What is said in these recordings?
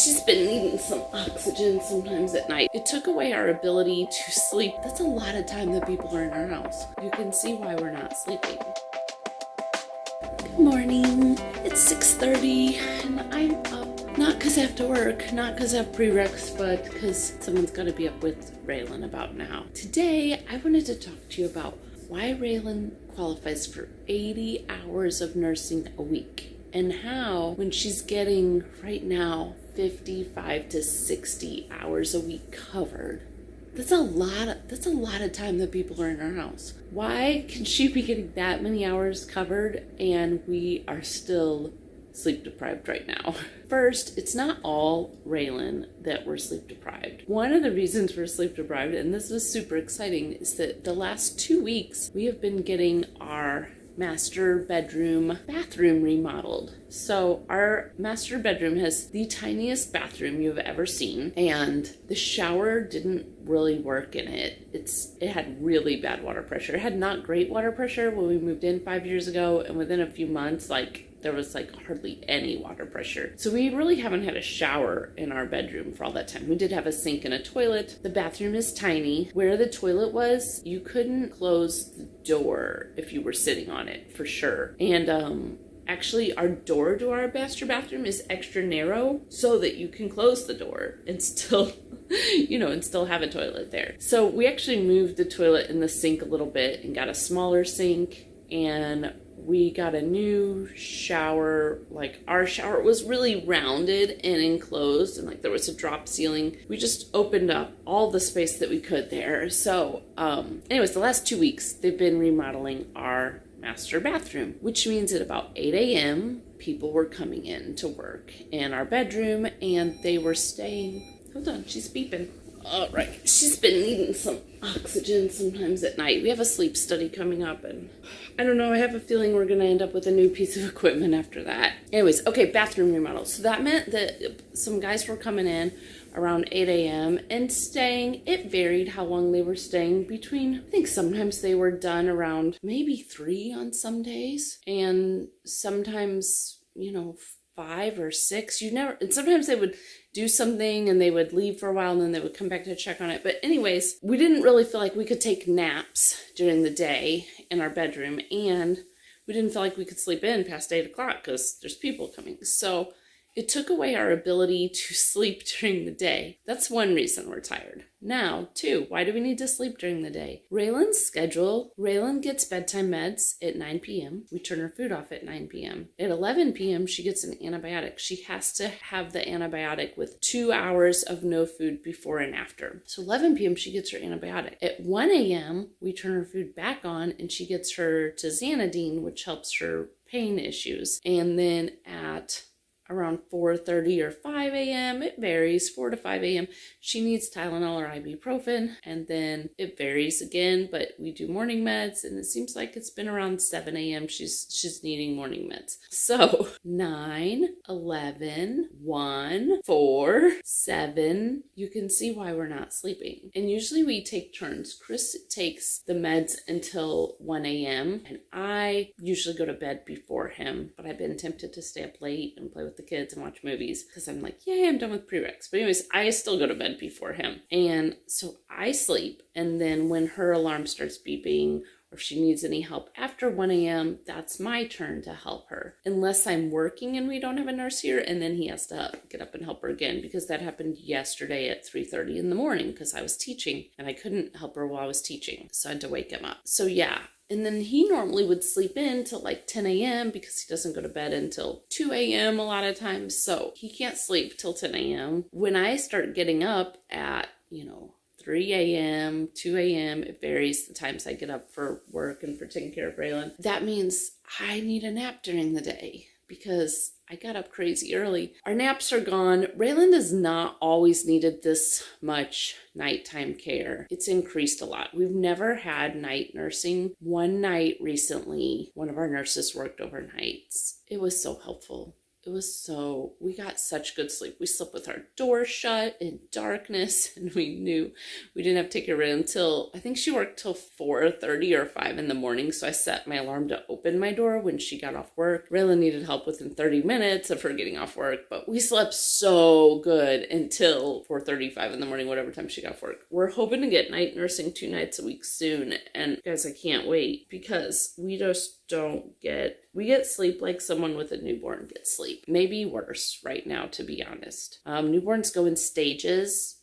She's been needing some oxygen sometimes at night. It took away our ability to sleep. That's a lot of time that people are in our house. You can see why we're not sleeping. Good morning. It's 6:30 and I'm up. Not because I have to work, not because I have prereqs, but because someone's got to be up with Raelyn about now. Today, I wanted to talk to you about why Raelyn qualifies for 80 hours of nursing a week and how, when she's getting right now 55 to 60 hours a week covered, that's a lot of time that people are in our house. Why can she be getting that many hours covered and we are still sleep deprived right now? First, it's not all Raelyn that we're sleep deprived. One of the reasons we're sleep deprived, and this is super exciting, is that the last 2 weeks we have been getting our master bathroom remodeled. So our master bedroom has the tiniest bathroom you've ever seen, and the shower didn't really work in it. It had really bad water pressure. It had not great water pressure when we moved in 5 years ago, and within a few months, there was hardly any water pressure. So we really haven't had a shower in our bedroom for all that time. We did have a sink and a toilet. The bathroom is tiny. Where the toilet was, you couldn't close the door if you were sitting on it, for sure. And actually, our door to our master bathroom is extra narrow so that you can close the door and still, and still have a toilet there. So we actually moved the toilet and the sink a little bit and got a smaller sink, and we got a new shower. Our shower was really rounded and enclosed, and there was a drop ceiling. We just opened up all the space that we could there. So anyways, the last 2 weeks they've been remodeling our master bathroom, which means at about 8 a.m. people were coming in to work in our bedroom, and they were staying. Hold on, she's beeping. All right, she's been needing some oxygen sometimes at night. We have a sleep study coming up, and I don't know, I have a feeling we're going to end up with a new piece of equipment after that. Anyways, okay, bathroom remodel. So that meant that some guys were coming in around 8 a.m. and staying. It varied how long they were staying, between, I think sometimes they were done around maybe 3 on some days, and sometimes, 5 or 6. And sometimes they would do something and they would leave for a while and then they would come back to check on it. But anyways, we didn't really feel like we could take naps during the day in our bedroom, and we didn't feel like we could sleep in past 8 o'clock because there's people coming. So it took away our ability to sleep during the day. That's one reason we're tired. Now, 2, why do we need to sleep during the day? Raelyn's schedule, Raelyn gets bedtime meds at 9 p.m. We turn her food off at 9 p.m. At 11 p.m., she gets an antibiotic. She has to have the antibiotic with 2 hours of no food before and after. So 11 p.m., she gets her antibiotic. At 1 a.m., we turn her food back on and she gets her tizanidine, which helps her pain issues. And then at around 4:30 or 5 a.m., it varies, 4 to 5 a.m., she needs Tylenol or ibuprofen, and then it varies again, but we do morning meds, and it seems like it's been around 7 a.m. she's needing morning meds. So 9, 11, 1, 4, 7, you can see why we're not sleeping. And usually we take turns. Chris takes the meds until 1 a.m., and I usually go to bed before him, but I've been tempted to stay up late and play with the kids and watch movies because I'm like, yay, I'm done with prereqs. But anyways, I still go to bed before him. And so I sleep, and then when her alarm starts beeping, or if she needs any help after 1 a.m., that's my turn to help her. Unless I'm working and we don't have a nurse here, and then he has to get up and help her again, because that happened yesterday at 3:30 in the morning because I was teaching and I couldn't help her while I was teaching. So I had to wake him up. So yeah. And then he normally would sleep in till 10 a.m. because he doesn't go to bed until 2 a.m. a lot of times. So he can't sleep till 10 a.m. When I start getting up at, 3 a.m., 2 a.m., it varies the times I get up for work and for taking care of Raelyn. That means I need a nap during the day because I got up crazy early. Our naps are gone. Raelyn has not always needed this much nighttime care. It's increased a lot. We've never had night nursing. One night recently, one of our nurses worked overnights. It was so helpful. We got such good sleep. We slept with our door shut in darkness, and we knew we didn't have to take her in until, I think she worked till 4:30 or 5 in the morning. So I set my alarm to open my door when she got off work. Raelyn needed help within 30 minutes of her getting off work, but we slept so good until 4:35 in the morning, whatever time she got off work. We're hoping to get night nursing 2 nights a week soon. And guys, I can't wait, because we get sleep like someone with a newborn gets sleep. Maybe worse right now, to be honest. Newborns go in stages,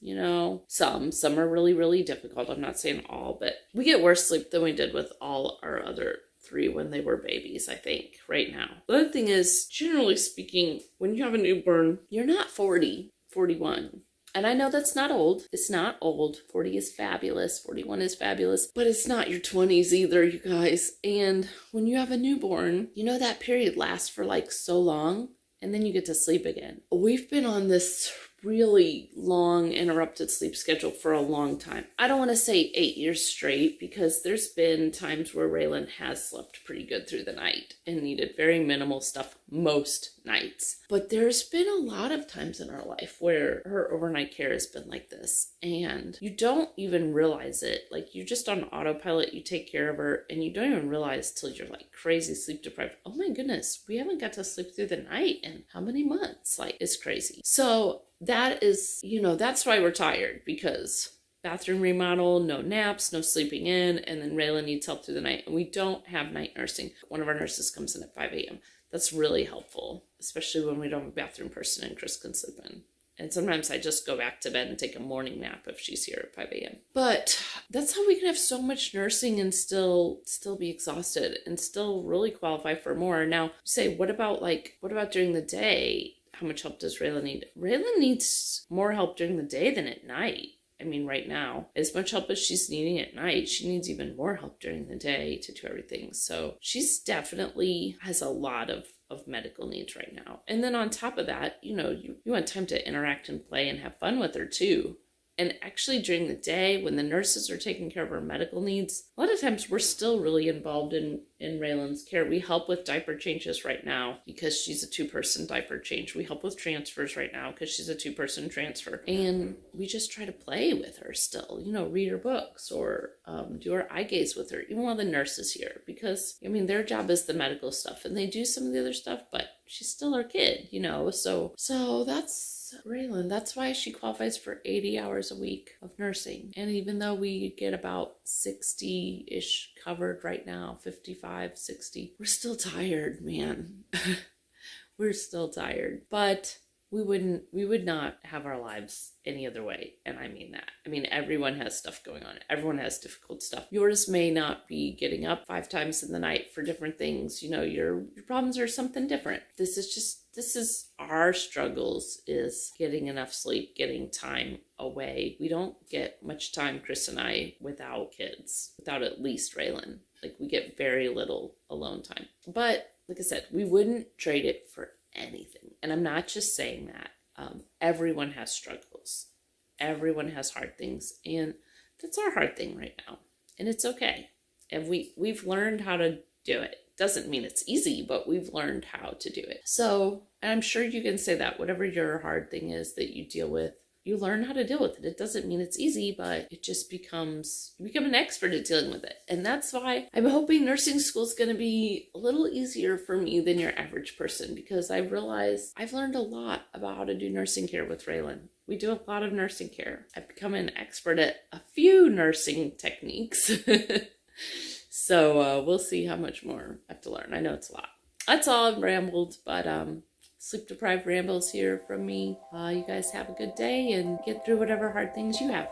some are really, really difficult. I'm not saying all, but we get worse sleep than we did with all our other 3 when they were babies, I think, right now. The other thing is, generally speaking, when you have a newborn, you're not 40, 41. And I know that's not old. It's not old. 40 is fabulous. 41 is fabulous. But it's not your 20s either, you guys. And when you have a newborn, that period lasts for like so long. And then you get to sleep again. We've been on this really long interrupted sleep schedule for a long time. I don't want to say 8 years straight, because there's been times where Raelyn has slept pretty good through the night and needed very minimal stuff most nights. But there's been a lot of times in our life where her overnight care has been like this, and you don't even realize it. Like, you're just on autopilot, you take care of her, and you don't even realize till you're like crazy sleep deprived. Oh my goodness, we haven't got to sleep through the night in how many months? Like, it's crazy. So that is, that's why we're tired, because bathroom remodel, no naps, no sleeping in, and then Raelyn needs help through the night, and we don't have night nursing. One of our nurses comes in at 5 a.m. That's really helpful, especially when we don't have a bathroom person and Chris can sleep in. And sometimes I just go back to bed and take a morning nap if she's here at 5 a.m. But that's how we can have so much nursing and still be exhausted and still really qualify for more. Now, say, what about during the day? How much help does Raelyn need? Raelyn needs more help during the day than at night. I mean, right now, as much help as she's needing at night, she needs even more help during the day to do everything. So she's definitely has a lot of medical needs right now. And then on top of that, you want time to interact and play and have fun with her too. And actually during the day, when the nurses are taking care of her medical needs, a lot of times we're still really involved in Raelyn's care. We help with diaper changes right now because she's a 2-person diaper change. We help with transfers right now because she's a 2-person transfer. And we just try to play with her still, read her books or do our eye gaze with her, even while the nurse is here. Because, their job is the medical stuff and they do some of the other stuff, but she's still our kid, So that's Raelyn. That's why she qualifies for 80 hours a week of nursing. And even though we get about 60-ish covered right now, 55, 60, we're still tired, man. We're still tired. But we would not have our lives any other way. And I mean that. Everyone has stuff going on. Everyone has difficult stuff. Yours may not be getting up 5 times in the night for different things. Your problems are something different. This is our struggles, is getting enough sleep, getting time away. We don't get much time, Chris and I, without kids, without at least Raelyn. Like, we get very little alone time. But like I said, we wouldn't trade it for anything. And I'm not just saying that. Everyone has struggles. Everyone has hard things. And that's our hard thing right now. And it's okay. And we've learned how to do it. Doesn't mean it's easy, but we've learned how to do it. So I'm sure you can say that whatever your hard thing is that you deal with, you learn how to deal with it. It doesn't mean it's easy, but it just you become an expert at dealing with it. And that's why I'm hoping nursing school is going to be a little easier for me than your average person, because I realize I've learned a lot about how to do nursing care with Raelyn. We do a lot of nursing care. I've become an expert at a few nursing techniques. So we'll see how much more I have to learn. I know it's a lot. That's all. I've rambled, but sleep deprived rambles here from me. You guys have a good day and get through whatever hard things you have.